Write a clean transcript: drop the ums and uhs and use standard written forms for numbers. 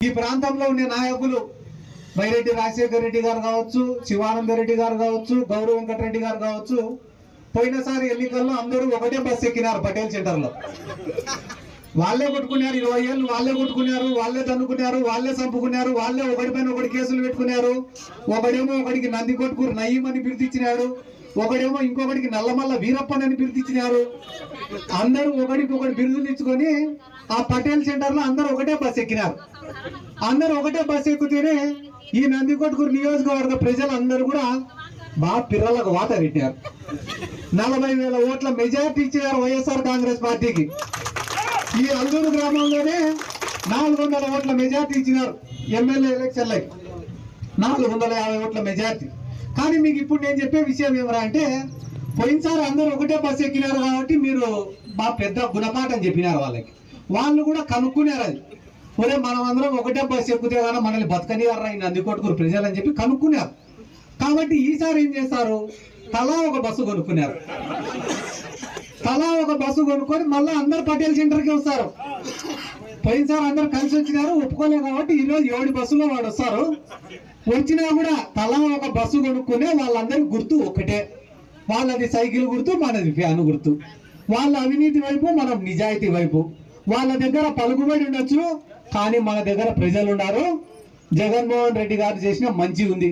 ఈ ప్రాంతంలో ఉండే నాయకులు వైరెడ్డి రాజశేఖర రెడ్డి గారు కావచ్చు, శివానంద రెడ్డి గారు కావచ్చు, గౌరవ వెంకటరెడ్డి గారు కావచ్చు, పోయినసారి ఎన్నికల్లో అందరూ ఒకటే బస్సు ఎక్కినారు పటేల్ సెంటర్లో. వాళ్ళే కొట్టుకున్నారు, 20 ఏళ్ళు వాళ్ళే కొట్టుకున్నారు, వాళ్ళే తన్నుకున్నారు, వాళ్ళే చంపుకున్నారు, వాళ్ళే ఒకటి పైన ఒకటి కేసులు పెట్టుకున్నారు. ఒకడేమో ఒకడికి నంది కొట్టుకురు నయీం అని పిలిచిచ్చినాడు, ఒకడేమో ఇంకొకటికి నల్లమల్ల వీరప్పన్ అని పిలిచిచ్చినారు. అందరూ ఒకడికి ఒకటి బిరుదులు ఇచ్చుకొని ఆ పటేల్ సెంటర్ లో అందరూ ఒకటే బస్సు ఎక్కినారు. అందరూ ఒకటే బస్సు ఎక్కితేనే ఈ నందికొట్కూరు నియోజకవర్గ ప్రజలందరూ కూడా బాగా పిల్లలకు వాత పెట్టారు. 40,000 ఓట్ల మెజార్టీ ఇచ్చినారు వైఎస్ఆర్ కాంగ్రెస్ పార్టీకి. ఈ అల్లూరు గ్రామంలోనే 400 ఓట్ల మెజార్టీ ఇచ్చినారు ఎమ్మెల్యే ఎలక్షన్లకి, 450 ఓట్ల మెజార్టీ. కానీ మీకు ఇప్పుడు నేను చెప్పే విషయం ఏమరా అంటే, పోయినసారి అందరూ ఒకటే బస్సు ఎక్కినారు కాబట్టి మీరు మా పెద్ద గుణపాఠం చెప్పినారు వాళ్ళకి. వాళ్ళు కూడా కనుక్కున్నారు, అది ఒరే మనం అందరం ఒకటే బస్సు ఎక్కితే కానీ మనల్ని బతకనియారా ఈ నందికొట్కూరు ప్రజలు అని చెప్పి కనుక్కున్నారు. కాబట్టి ఈసారి ఏం చేస్తారు, తలా ఒక బస్సు కొనుక్కున్నారు. తలా ఒక బస్సు కొనుక్కొని మళ్ళీ అందరు పటేల్ సెంటర్కి వస్తారు. పోయినసారి అందరు కలిసి వచ్చినారు, ఒప్పుకోలేదు కాబట్టి ఈరోజు 7 బస్సులో వాడు వస్తారు. వచ్చినా కూడా తలా ఒక బస్సు కొనుక్కునే వాళ్ళందరి గుర్తు ఒకటే. వాళ్ళది సైకిల్ గుర్తు, మనది ఫ్యాన్ గుర్తు. వాళ్ళ అవినీతి వైపు, మనం నిజాయితీ వైపు. వాళ్ళ దగ్గర పలుకుబడి ఉండొచ్చు, కానీ మన దగ్గర ప్రజలు ఉన్నారు. జగన్మోహన్ రెడ్డి గారు చేసిన మంచి ఉంది.